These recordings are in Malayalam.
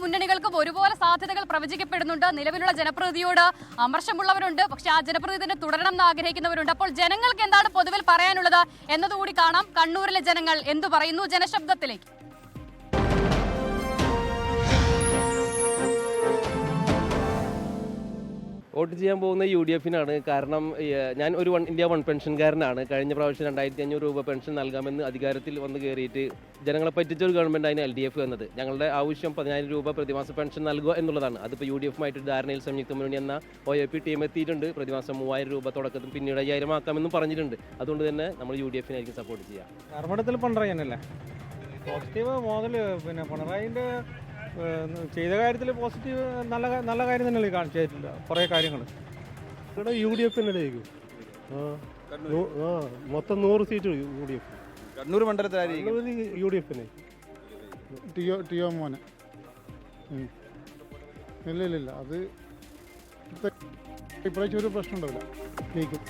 മുന്നണികൾക്കും ഒരുപോലെ സാധ്യതകൾ പ്രവചിക്കപ്പെടുന്നുണ്ട്. നിലവിലുള്ള ജനപ്രതിനിധിയോട് അമർഷമുള്ളവരുണ്ട്, പക്ഷെ ആ ജനപ്രതിനിധിനെ തുടരണം എന്ന് ആഗ്രഹിക്കുന്നവരുണ്ട്. അപ്പോൾ ജനങ്ങൾക്ക് എന്താണ് പൊതുവിൽ പറയാനുള്ളത് എന്നതുകൂടി കാണാം. കണ്ണൂരിലെ ജനങ്ങൾ എന്തു പറയുന്നു ജനശബ്ദത്തിലേക്ക്. വോട്ട് ചെയ്യാൻ പോകുന്ന UDF-നാണ്. കാരണം ഞാൻ ഒരു ഇന്ത്യ വൺ പെൻഷൻകാരനാണ്. കഴിഞ്ഞ പ്രാവശ്യം 2500 രൂപ പെൻഷൻ നൽകാമെന്ന് അധികാരത്തിൽ വന്ന് കയറിയിട്ട് ജനങ്ങളെ പറ്റിച്ചൊരു ഗവൺമെൻറ്റാണ് LDF എന്നത്. ഞങ്ങളുടെ ആവശ്യം 10000 രൂപ പ്രതിമാസം പെൻഷൻ നൽകുക എന്നുള്ളതാണ്. അതിപ്പോൾ UDF-മായിട്ട് ധാരണയിൽ സംയുക്ത മുന്നണി എന്ന OAP ടീം എത്തിയിട്ടുണ്ട്. പ്രതിമാസം 3000 രൂപ തുടക്കത്തിൽ പിന്നീട് 5000 ആക്കാമെന്നും പറഞ്ഞിട്ടുണ്ട്. അതുകൊണ്ട് തന്നെ നമ്മൾ UDF-നായിരിക്കും സപ്പോർട്ട് ചെയ്യുക. ധർമ്മടത്തിൽ പിണറായിയല്ലേ പോസിറ്റീവ് മുതൽ പിന്നെ പിണറായിൻ്റെ ചെയ്ത കാര്യത്തിൽ പോസിറ്റീവ് നല്ല കാര്യം തന്നെയല്ലേ കാണിച്ചിട്ടില്ല കുറേ കാര്യങ്ങൾ. ഇവിടെ UDF-നെ ജയിക്കും. മൊത്തം 100 സീറ്റ് UDF. കണ്ണൂർ മണ്ഡലത്തിലായിരിക്കും UDF-നെ. ടിയോ മോനെ ഇല്ല അത് ഇപ്രാവശ്യം ഒരു പ്രശ്നം ഉണ്ടാവില്ല, ജയിക്കും.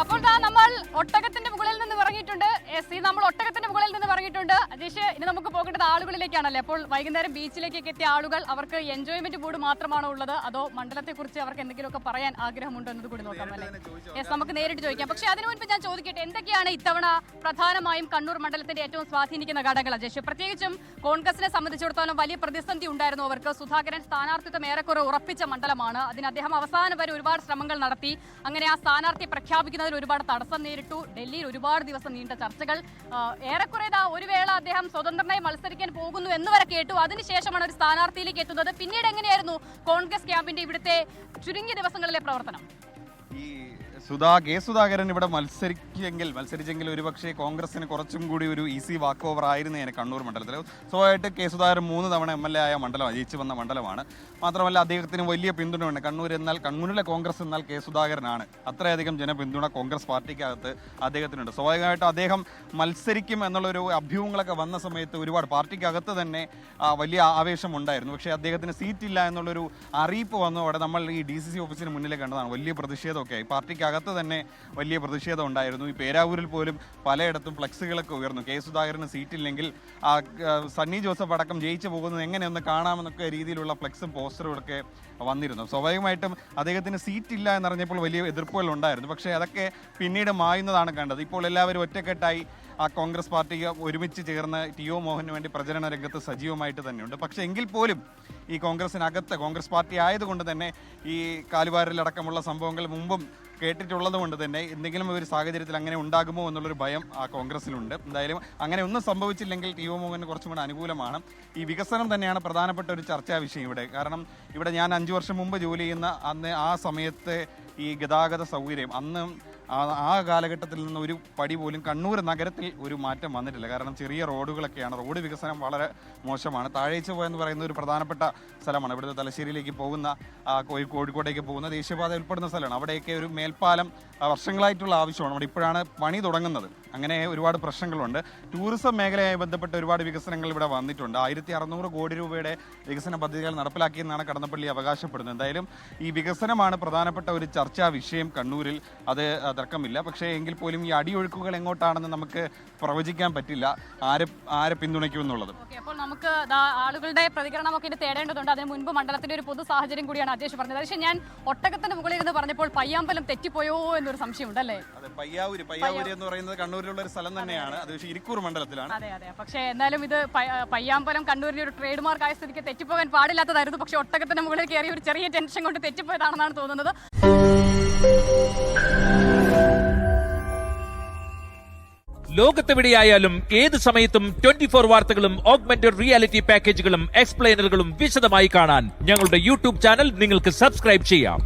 അപ്പോൾ നമ്മൾ ഒട്ടകത്തിന്റെ മുകളിൽ നിന്ന് ഇറങ്ങിയിട്ടുണ്ട്. നമ്മൾ ഒട്ടകത്തിന്റെ മുകളിൽ നിന്ന് ഇറങ്ങിയിട്ടുണ്ട്. അജീഷ്, ഇനി നമുക്ക് പോകേണ്ടത് ആളുകളിലേക്കാണല്ലേ. അപ്പോൾ വൈകുന്നേരം ബീച്ചിലേക്കൊക്കെ എത്തിയ ആളുകൾ അവർക്ക് എൻജോയ്മെന്റ് മൂഡ് മാത്രമാണോ ഉള്ളത്, അതോ മണ്ഡലത്തെക്കുറിച്ച് അവർക്ക് എന്തെങ്കിലുമൊക്കെ പറയാൻ ആഗ്രഹമുണ്ടോ എന്നത് കൂടി നോക്കാം അല്ലേ? നമുക്ക് നേരിട്ട് ചോദിക്കാം. പക്ഷേ അതിനു മുൻപ് ഞാൻ ചോദിക്കട്ടെ, എന്തൊക്കെയാണ് ഇത്തവണ പ്രധാനമായും കണ്ണൂർ മണ്ഡലത്തിന്റെ ഏറ്റവും സ്വാധീനിക്കുന്ന ഘടകങ്ങൾ അജീഷ്? പ്രത്യേകിച്ചും കോൺഗ്രസിനെ സംബന്ധിച്ചിടത്തോളം വലിയ പ്രതിസന്ധി ഉണ്ടായിരുന്നു അവർക്ക്. സുധാകരൻ സ്ഥാനാർത്ഥിത്വം ഏറെക്കുറെ ഉറപ്പിച്ച മണ്ഡലമാണ്. അതിന് അദ്ദേഹം അവസാനം വരെ ഒരുപാട് ശ്രമങ്ങൾ നടത്തി. അങ്ങനെ ആ സ്ഥാനാർത്ഥിയെ പ്രഖ്യാപിക്കുന്നതിൽ ഒരുപാട് തടസ്സം നേരിട്ടു. ഡൽഹിയിൽ ഒരുപാട് ദിവസം നീണ്ട ചർച്ചകൾ. ഏറെക്കുറെ ഒരു വേള അദ്ദേഹം സ്വതന്ത്രനായി മത്സരിക്കാൻ പോകുന്നു എന്ന് വരെ കേട്ടു. അതിനുശേഷമാണ് ഒരു സ്ഥാനാർത്ഥിയിലേക്ക് എത്തുന്നത്. പിന്നീട് എങ്ങനെയായിരുന്നു കോൺഗ്രസ് ക്യാമ്പിന്റെ ഇവിടുത്തെ ചുരുങ്ങിയ ദിവസങ്ങളിലെ പ്രവർത്തനം? ഈ കെ സുധാകരൻ ഇവിടെ മത്സരിച്ചെങ്കിൽ ഒരുപക്ഷെ കോൺഗ്രസിന് കുറച്ചും കൂടി ഒരു ഈസി വാക്ക് ഓവർ ആയിരുന്നേനെ കണ്ണൂർ മണ്ഡലത്തിൽ. സ്വാഭാവികമായിട്ട് കെ സുധാകരൻ 3 തവണ MLA ആയ മണ്ഡലമാണ്, ജയിച്ചു വന്ന മണ്ഡലമാണ്. മാത്രമല്ല അദ്ദേഹത്തിന് വലിയ പിന്തുണയുണ്ട്. കണ്ണൂരിലെ കോൺഗ്രസ് എന്നാൽ കെ സുധാകരനാണ്. അത്രയധികം ജനപിന്തുണ കോൺഗ്രസ് പാർട്ടിക്കകത്ത് അദ്ദേഹത്തിനുണ്ട്. സ്വാഭാവികമായിട്ടും അദ്ദേഹം മത്സരിക്കും എന്നുള്ളൊരു അഭ്യൂഹങ്ങളൊക്കെ വന്ന സമയത്ത് ഒരുപാട് പാർട്ടിക്കകത്ത് തന്നെ വലിയ ആവേശമുണ്ടായിരുന്നു. പക്ഷേ അദ്ദേഹത്തിന് സീറ്റില്ല എന്നുള്ളൊരു അറിയിപ്പ് വന്നതോടെ നമ്മൾ ഈ DCC ഓഫീസിന് മുന്നിൽ കണ്ടതാണ്. വലിയ പ്രതിഷേധമൊക്കെ ആയി. പാർട്ടിക്കകത്ത് തന്നെ വലിയ പ്രതിഷേധം ഉണ്ടായിരുന്നു. ഈ പേരാവൂരിൽ പോലും പലയിടത്തും ഫ്ലക്സുകളൊക്കെ ഉയർന്നു. കെ സുധാകരന് സീറ്റില്ലെങ്കിൽ സണ്ണി ജോസഫ് അടക്കം ജയിച്ചു പോകുന്നത് എങ്ങനെയൊന്ന് കാണാമെന്നൊക്കെ രീതിയിലുള്ള ഫ്ലക്സും പോസ്റ്ററുകളൊക്കെ വന്നിരുന്നു. സ്വാഭാവികമായിട്ടും അദ്ദേഹത്തിന് സീറ്റില്ല എന്നറിഞ്ഞപ്പോൾ വലിയ എതിർപ്പുകൾ ഉണ്ടായിരുന്നു. പക്ഷേ അതൊക്കെ പിന്നീട് മായുന്നതാണ് കണ്ടത്. ഇപ്പോൾ എല്ലാവരും ഒറ്റക്കെട്ടായി കോൺഗ്രസ് പാർട്ടിക്ക് ഒരുമിച്ച് ചേർന്ന് ടിഒ മോഹന് വേണ്ടി പ്രചരണ രംഗത്ത് സജീവമായിട്ട് തന്നെയുണ്ട്. പക്ഷേ എങ്കിൽ പോലും ഈ കോൺഗ്രസിനകത്ത് കോൺഗ്രസ് പാർട്ടി ആയതുകൊണ്ട് തന്നെ ഈ കാലുവാരലടക്കമുള്ള സംഭവങ്ങൾ മുമ്പും കേട്ടിട്ടുള്ളത് കൊണ്ട് തന്നെ എന്തെങ്കിലും ഒരു സാഹചര്യത്തിൽ അങ്ങനെ ഉണ്ടാകുമോ എന്നുള്ളൊരു ഭയം കോൺഗ്രസിലുണ്ട്. എന്തായാലും അങ്ങനെ ഒന്നും സംഭവിച്ചില്ലെങ്കിൽ ടിഒ മോഹന് കുറച്ചും കൂടെ അനുകൂലമാണ്. ഈ വികസനം തന്നെയാണ് പ്രധാനപ്പെട്ട ഒരു ചർച്ചാ വിഷയം ഇവിടെ. കാരണം ഇവിടെ ഞാൻ 5 വർഷം മുമ്പ് ജോലി ചെയ്യുന്ന ആ സമയത്ത് ഈ ഗതാഗത സൗകര്യം ആ കാലഘട്ടത്തിൽ നിന്ന് ഒരു പടി പോലും കണ്ണൂർ നഗരത്തിൽ ഒരു മാറ്റം വന്നിട്ടില്ല. കാരണം ചെറിയ റോഡുകളൊക്കെയാണ്. റോഡ് വികസനം വളരെ മോശമാണ്. താഴേച്ച് പോയെന്ന് പറയുന്ന ഒരു പ്രധാനപ്പെട്ട സ്ഥലമാണ്. ഇവിടുത്തെ തലശ്ശേരിയിലേക്ക് പോകുന്ന കോഴിക്കോട്ടേക്ക് പോകുന്ന ദേശീയപാത ഉൾപ്പെടുന്ന സ്ഥലമാണ്. അവിടെയൊക്കെ ഒരു മേൽപ്പാലം വർഷങ്ങളായിട്ടുള്ള ആവശ്യമാണ്. അവിടെ ഇപ്പോഴാണ് പണി തുടങ്ങുന്നത്. അങ്ങനെ ഒരുപാട് പ്രശ്നങ്ങളുണ്ട്. ടൂറിസം മേഖലയുമായി ബന്ധപ്പെട്ട ഒരുപാട് വികസനങ്ങൾ ഇവിടെ വന്നിട്ടുണ്ട്. 1600 കോടി രൂപയുടെ വികസന പദ്ധതികൾ നടപ്പിലാക്കിയെന്നാണ് കടന്നപ്പള്ളി അവകാശപ്പെടുന്നത്. എന്തായാലും ഈ വികസനമാണ് പ്രധാനപ്പെട്ട ഒരു ചർച്ചാ വിഷയം കണ്ണൂരിൽ. അത് തർക്കമില്ല. പക്ഷേ എങ്കിൽ പോലും ഈ അടിയൊഴുക്കുകൾ എങ്ങോട്ടാണെന്ന് നമുക്ക് പ്രവചിക്കാൻ പറ്റില്ല, ആരെ പിന്തുണയ്ക്കുമെന്നുള്ളത്. അപ്പോൾ നമുക്ക് ആളുകളുടെ പ്രതികരണമൊക്കെ ഇനി തേടേണ്ടതുണ്ട്. അതിന് മുൻപ് മണ്ഡലത്തിന്റെ ഒരു പൊതു സാഹചര്യം കൂടിയാണ് അധ്യക്ഷൻ പറഞ്ഞത്. പക്ഷേ ഞാൻ ഒട്ടകത്തിന്റെ മുകളിൽ എന്ന് പറഞ്ഞപ്പോൾ പയ്യാമ്പലം തെറ്റിപ്പോയോ എന്നൊരു സംശയമുണ്ട് അല്ലേ? അതെ, പയ്യാവൂര് എന്ന് പറയുന്നത് കണ്ണൂരിലുള്ള ഒരു സ്ഥലം തന്നെയാണ്. അത് പക്ഷേ ഇരിക്കൂർ മണ്ഡലത്തിലാണ്. അതെ. പക്ഷേ എന്നാലും ഇത് പയ്യാമ്പലം കണ്ണൂരിന്റെ ഒരു ട്രേഡ് മാർക്ക് ആയ സ്ഥിതിക്ക് തെറ്റിപ്പോകാൻ പാടില്ലാത്തതായിരുന്നു. പക്ഷേ ഒട്ടകത്തിന്റെ മുകളിൽ കയറി ഒരു ചെറിയ ടെൻഷൻ കൊണ്ട് തെറ്റിപ്പോയതാണെന്നാണ് തോന്നുന്നത്. ലോകത്തെവിടെയായാലും ഏത് സമയത്തും 24 വാർത്തകളും ഓഗ്മെന്റഡ് റിയാലിറ്റി പാക്കേജുകളും എക്സ്പ്ലെയിനറുകളും വിശദമായി കാണാൻ ഞങ്ങളുടെ YouTube ചാനൽ നിങ്ങൾക്ക് സബ്സ്ക്രൈബ് ചെയ്യാം.